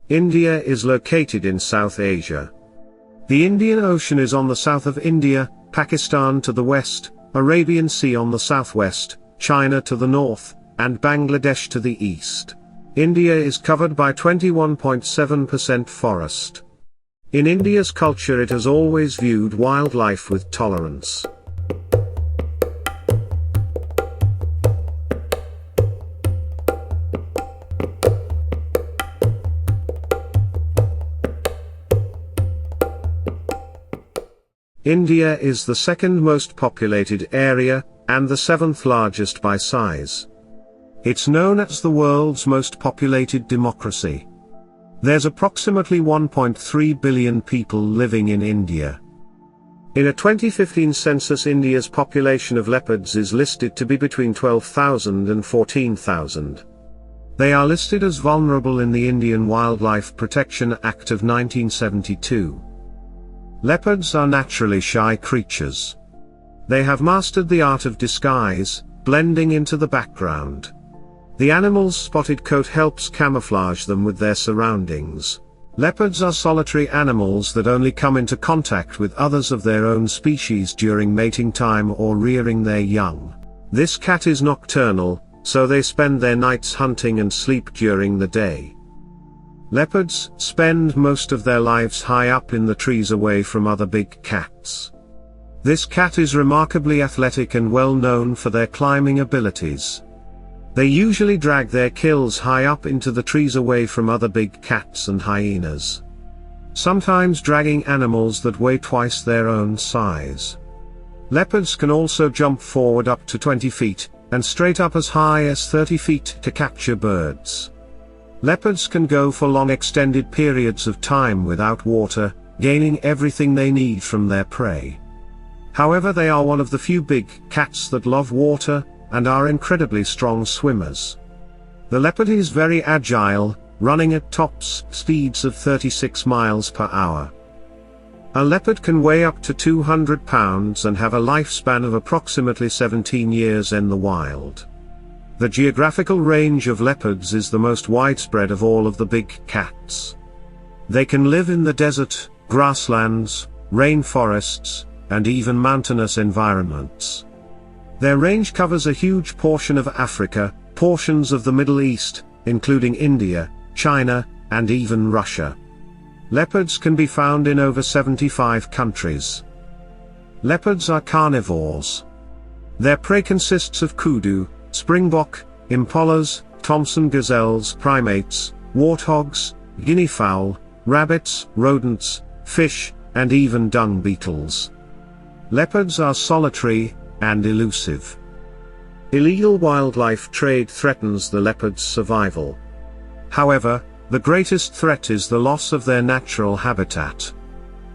India is located in South Asia. The Indian Ocean is on the south of India, Pakistan to the west, Arabian Sea on the southwest, China to the north, and Bangladesh to the east. India is covered by 21.7% forest. In India's culture, it has always viewed wildlife with tolerance. India is the second most populated area, and the seventh largest by size. It's known as the world's most populated democracy. There's approximately 1.3 billion people living in India. In a 2015 census, India's population of leopards is listed to be between 12,000 and 14,000. They are listed as vulnerable in the Indian Wildlife Protection Act of 1972. Leopards are naturally shy creatures. They have mastered the art of disguise, blending into the background. The animal's spotted coat helps camouflage them with their surroundings. Leopards are solitary animals that only come into contact with others of their own species during mating time or rearing their young. This cat is nocturnal, so they spend their nights hunting and sleep during the day. Leopards spend most of their lives high up in the trees away from other big cats. This cat is remarkably athletic and well known for their climbing abilities. They usually drag their kills high up into the trees away from other big cats and hyenas. Sometimes dragging animals that weigh twice their own size. Leopards can also jump forward up to 20 feet, and straight up as high as 30 feet to capture birds. Leopards can go for long extended periods of time without water, gaining everything they need from their prey. However, they are one of the few big cats that love water, and are incredibly strong swimmers. The leopard is very agile, running at top speeds of 36 miles per hour. A leopard can weigh up to 200 pounds and have a lifespan of approximately 17 years in the wild. The geographical range of leopards is the most widespread of all of the big cats. They can live in the desert, grasslands, rainforests, and even mountainous environments. Their range covers a huge portion of Africa, portions of the Middle East, including India, China, and even Russia. Leopards can be found in over 75 countries. Leopards are carnivores. Their prey consists of kudu, springbok, impalas, Thompson gazelles, primates, warthogs, guinea fowl, rabbits, rodents, fish, and even dung beetles. Leopards are solitary and elusive. Illegal wildlife trade threatens the leopard's survival. However, the greatest threat is the loss of their natural habitat.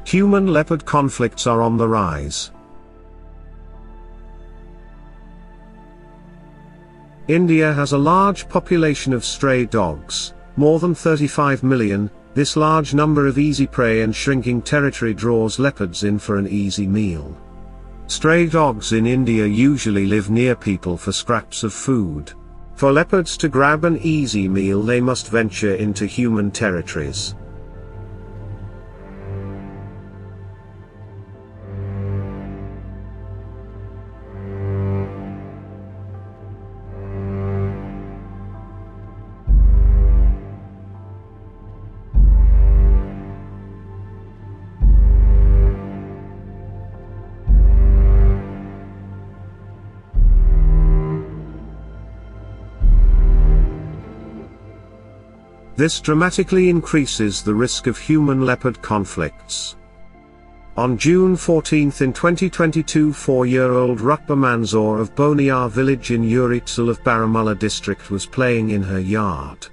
Human-leopard conflicts are on the rise. India has a large population of stray dogs, more than 35 million. This large number of easy prey and shrinking territory draws leopards in for an easy meal. Stray dogs in India usually live near people for scraps of food. For leopards to grab an easy meal, they must venture into human territories. This dramatically increases the risk of human-leopard conflicts. On June 14 in 2022, 4-year-old Rutba Manzoor of Boniar village in Uri of Baramulla district was playing in her yard.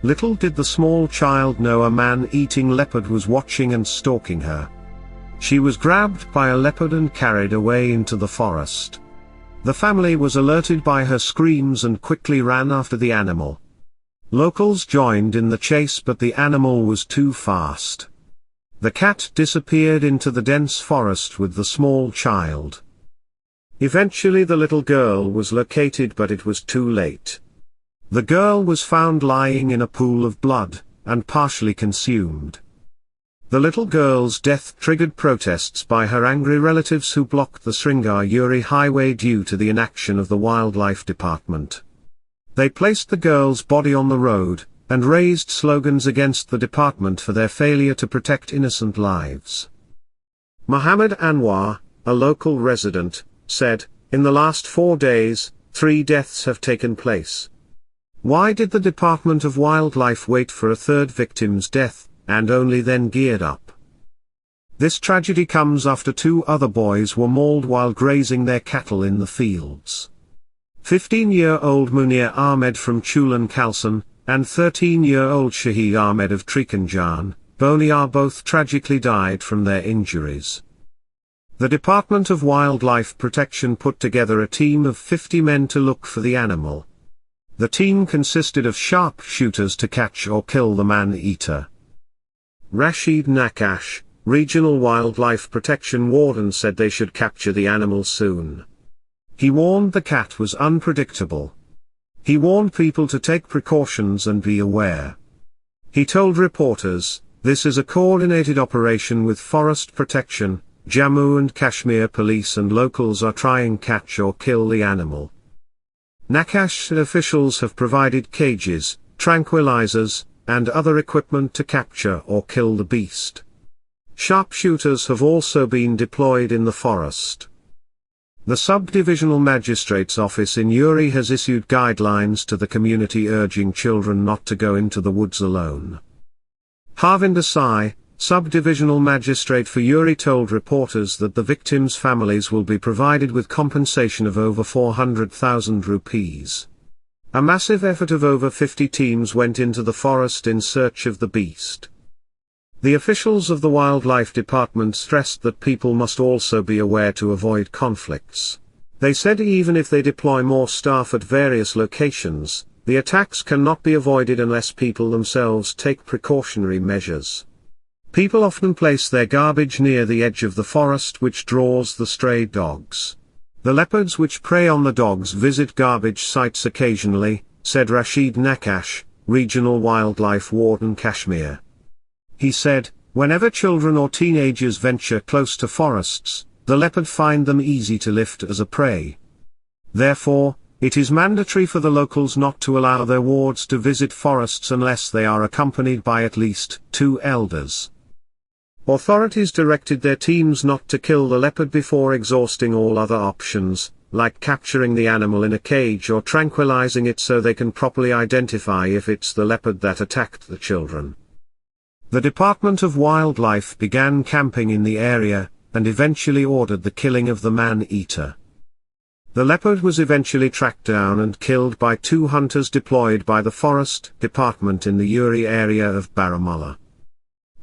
Little did the small child know a man-eating leopard was watching and stalking her. She was grabbed by a leopard and carried away into the forest. The family was alerted by her screams and quickly ran after the animal. Locals joined in the chase, but the animal was too fast. The cat disappeared into the dense forest with the small child. Eventually the little girl was located, but it was too late. The girl was found lying in a pool of blood, and partially consumed. The little girl's death triggered protests by her angry relatives who blocked the Sringeri highway due to the inaction of the Wildlife Department. They placed the girl's body on the road, and raised slogans against the department for their failure to protect innocent lives. Muhammad Anwar, a local resident, said, "In the last 4 days, 3 deaths have taken place. Why did the Department of Wildlife wait for a third victim's death, and only then geared up?" This tragedy comes after 2 other boys were mauled while grazing their cattle in the fields. 15-year-old Munir Ahmed from Chulan Kalsan, and 13-year-old Shahid Ahmed of Trikanjan, Boniar both tragically died from their injuries. The Department of Wildlife Protection put together a team of 50 men to look for the animal. The team consisted of sharpshooters to catch or kill the man-eater. Rashid Nakash, Regional Wildlife Protection Warden, said they should capture the animal soon. He warned the cat was unpredictable. He warned people to take precautions and be aware. He told reporters, "This is a coordinated operation with Forest Protection, Jammu and Kashmir police and locals are trying catch or kill the animal." Nakash officials have provided cages, tranquilizers, and other equipment to capture or kill the beast. Sharpshooters have also been deployed in the forest. The Subdivisional Magistrate's Office in Uri has issued guidelines to the community urging children not to go into the woods alone. Harvinder Sai, Subdivisional Magistrate for Uri, told reporters that the victims' families will be provided with compensation of over 400,000 rupees. A massive effort of over 50 teams went into the forest in search of the beast. The officials of the Wildlife Department stressed that people must also be aware to avoid conflicts. They said even if they deploy more staff at various locations, the attacks cannot be avoided unless people themselves take precautionary measures. People often place their garbage near the edge of the forest, which draws the stray dogs. The leopards which prey on the dogs visit garbage sites occasionally, said Rashid Nakash, Regional Wildlife Warden Kashmir. He said, "Whenever children or teenagers venture close to forests, the leopard find them easy to lift as a prey. Therefore, it is mandatory for the locals not to allow their wards to visit forests unless they are accompanied by at least 2 elders." Authorities directed their teams not to kill the leopard before exhausting all other options, like capturing the animal in a cage or tranquilizing it so they can properly identify if it's the leopard that attacked the children. The Department of Wildlife began camping in the area, and eventually ordered the killing of the man-eater. The leopard was eventually tracked down and killed by 2 hunters deployed by the Forest Department in the Uri area of Baramulla.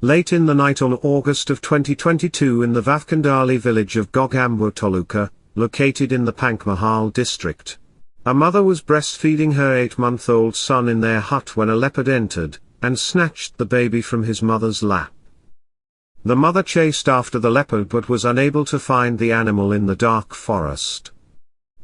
Late in the night on August of 2022 in the Vavkandali village of Gogambo Taluka, located in the Pankmahal district, a mother was breastfeeding her 8-month-old son in their hut when a leopard entered, and snatched the baby from his mother's lap. The mother chased after the leopard but was unable to find the animal in the dark forest.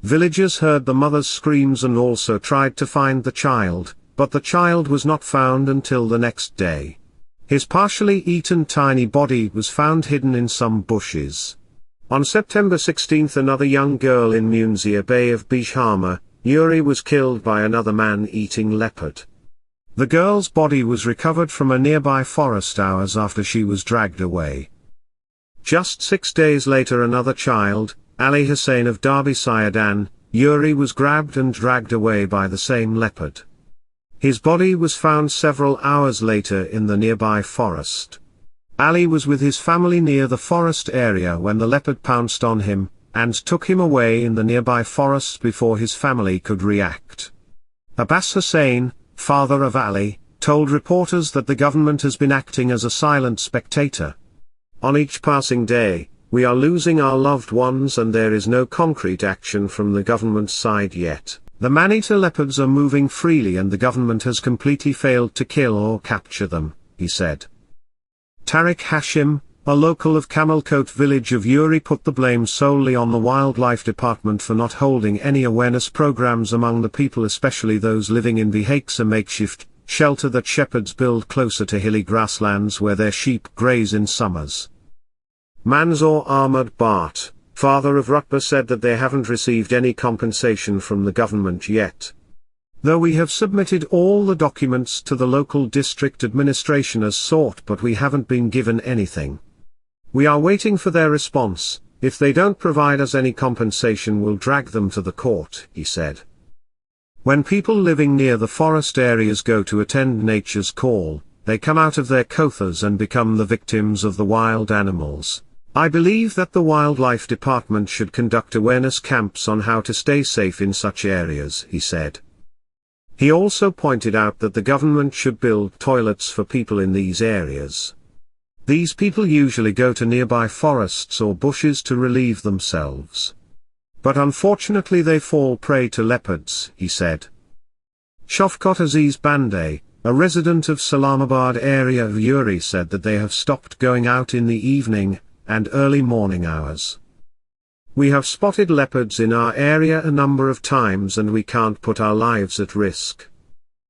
Villagers heard the mother's screams and also tried to find the child, but the child was not found until the next day. His partially eaten tiny body was found hidden in some bushes. On September 16 another young girl in Munzia Bay of Bijhama, Uri was killed by another man-eating leopard. The girl's body was recovered from a nearby forest hours after she was dragged away. Just 6 days later another child, Ali Hussain of Darbi Sayadan, Uri, was grabbed and dragged away by the same leopard. His body was found several hours later in the nearby forest. Ali was with his family near the forest area when the leopard pounced on him, and took him away in the nearby forest before his family could react. Abbas Hussain, father of Ali, told reporters that the government has been acting as a silent spectator. "On each passing day, we are losing our loved ones and there is no concrete action from the government's side yet. The man-eater leopards are moving freely and the government has completely failed to kill or capture them," he said. Tariq Hashim, a local of Kamalkot village of Uri, put the blame solely on the Wildlife Department for not holding any awareness programs among the people, especially those living in Vihaksa makeshift shelter that shepherds build closer to hilly grasslands where their sheep graze in summers. Manzoor Ahmad Bhatt, father of Rutba, said that they haven't received any compensation from the government yet. Though we have submitted all the documents to the local district administration as sought, but we haven't been given anything. We are waiting for their response. If they don't provide us any compensation, we'll drag them to the court, he said. When people living near the forest areas go to attend nature's call, they come out of their kothas and become the victims of the wild animals. I believe that the Wildlife Department should conduct awareness camps on how to stay safe in such areas, he said. He also pointed out that the government should build toilets for people in these areas. These people usually go to nearby forests or bushes to relieve themselves. But unfortunately they fall prey to leopards, he said. Shafqat Aziz Bande, a resident of Salamabad area of Uri, said that they have stopped going out in the evening and early morning hours. We have spotted leopards in our area a number of times and we can't put our lives at risk.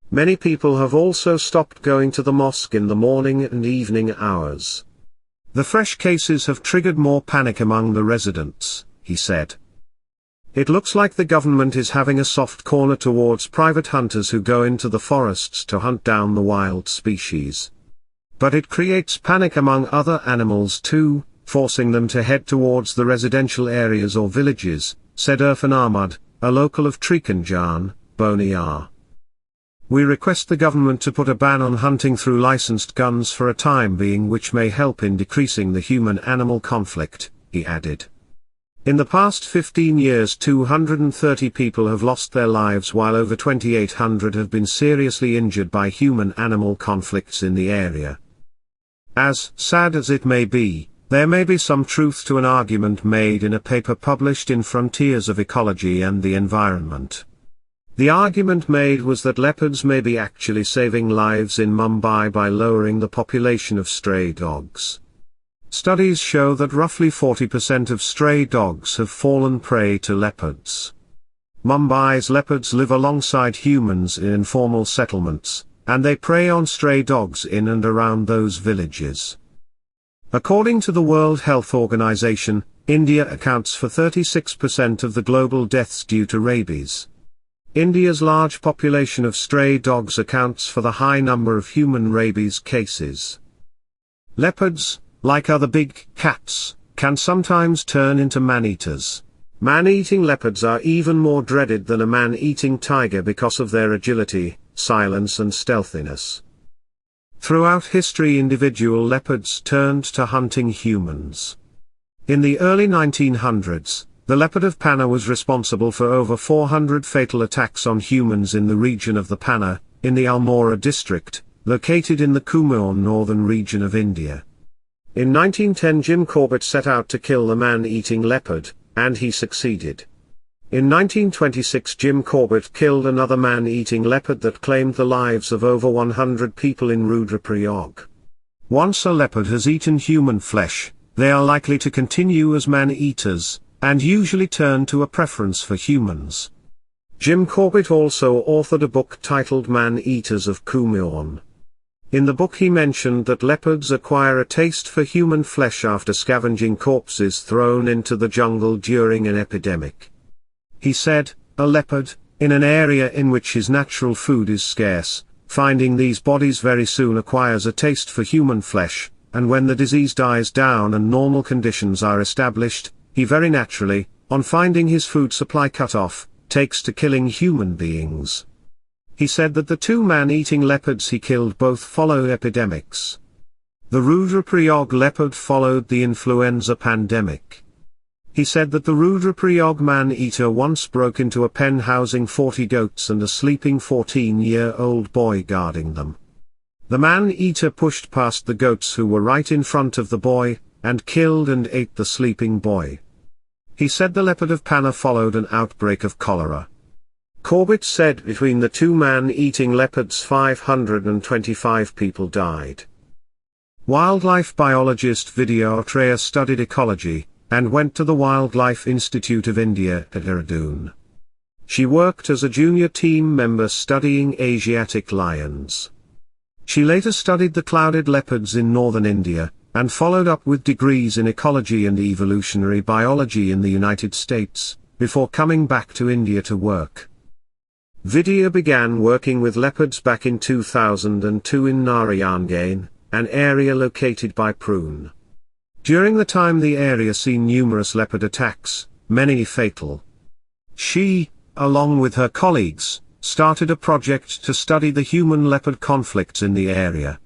Many people have also stopped going to the mosque in the morning and evening hours. The fresh cases have triggered more panic among the residents, he said. It looks like the government is having a soft corner towards private hunters who go into the forests to hunt down the wild species. But it creates panic among other animals too, forcing them to head towards the residential areas or villages, said Irfan Ahmad, a local of Trikanjan, Boniar. We request the government to put a ban on hunting through licensed guns for a time being, which may help in decreasing the human-animal conflict, he added. In the past 15 years 230 people have lost their lives while over 2,800 have been seriously injured by human-animal conflicts in the area. As sad as it may be, there may be some truth to an argument made in a paper published in Frontiers of Ecology and the Environment. The argument made was that leopards may be actually saving lives in Mumbai by lowering the population of stray dogs. Studies show that roughly 40% of stray dogs have fallen prey to leopards. Mumbai's leopards live alongside humans in informal settlements, and they prey on stray dogs in and around those villages. According to the World Health Organization, India accounts for 36% of the global deaths due to rabies. India's large population of stray dogs accounts for the high number of human rabies cases. Leopards, like other big cats, can sometimes turn into man-eaters. Man-eating leopards are even more dreaded than a man-eating tiger because of their agility, silence and stealthiness. Throughout history, individual leopards turned to hunting humans. In the early 1900s, the leopard of Panna was responsible for over 400 fatal attacks on humans in the region of the Panna, in the Almora district, located in the Kumaon northern region of India. In 1910 Jim Corbett set out to kill the man-eating leopard, and he succeeded. In 1926 Jim Corbett killed another man-eating leopard that claimed the lives of over 100 people in Rudraprayag. Once a leopard has eaten human flesh, they are likely to continue as man-eaters, and usually turn to a preference for humans. Jim Corbett also authored a book titled Man-Eaters of Kumaon. In the book he mentioned that leopards acquire a taste for human flesh after scavenging corpses thrown into the jungle during an epidemic. He said, a leopard, in an area in which his natural food is scarce, finding these bodies very soon acquires a taste for human flesh, and when the disease dies down and normal conditions are established, he very naturally, on finding his food supply cut off, takes to killing human beings. He said that the two man-eating leopards he killed both follow epidemics. The Rudraprayag leopard followed the influenza pandemic. He said that the Rudraprayag man-eater once broke into a pen housing 40 goats and a sleeping 14-year-old boy guarding them. The man-eater pushed past the goats who were right in front of the boy, and killed and ate the sleeping boy. He said the leopard of Panna followed an outbreak of cholera. Corbett said between the two man-eating leopards 525 people died. Wildlife biologist Vidya Atreya studied ecology, and went to the Wildlife Institute of India at Dehradun. She worked as a junior team member studying Asiatic lions. She later studied the clouded leopards in northern India, and followed up with degrees in ecology and evolutionary biology in the United States, before coming back to India to work. Vidya began working with leopards back in 2002 in Narayangane, an area located by Pune. During the time the area seen numerous leopard attacks, many fatal. She, along with her colleagues, started a project to study the human-leopard conflicts in the area.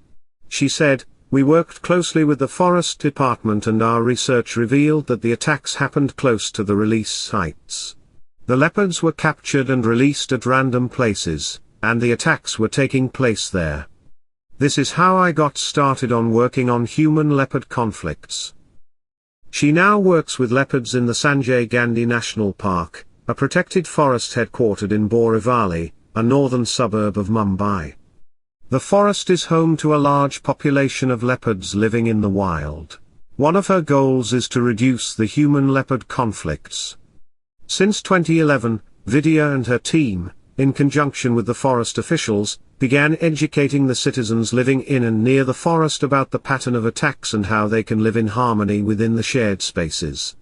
She said, "We worked closely with the Forest Department and our research revealed that the attacks happened close to the release sites. The leopards were captured and released at random places, and the attacks were taking place there. This is how I got started on working on human-leopard conflicts." She now works with leopards in the Sanjay Gandhi National Park, a protected forest headquartered in Borivali, a northern suburb of Mumbai. The forest is home to a large population of leopards living in the wild. One of her goals is to reduce the human-leopard conflicts. Since 2011, Vidya and her team, in conjunction with the forest officials, began educating the citizens living in and near the forest about the pattern of attacks and how they can live in harmony within the shared spaces.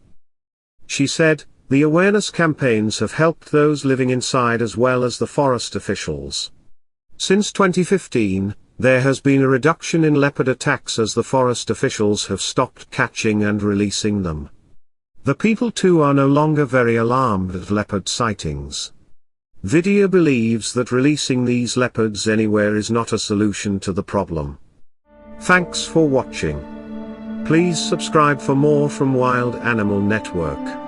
She said, "The awareness campaigns have helped those living inside as well as the forest officials. Since 2015, there has been a reduction in leopard attacks as the forest officials have stopped catching and releasing them. The people too are no longer very alarmed at leopard sightings." Vidya believes that releasing these leopards anywhere is not a solution to the problem. Thanks for watching. Please subscribe for more from Wild Animal Network.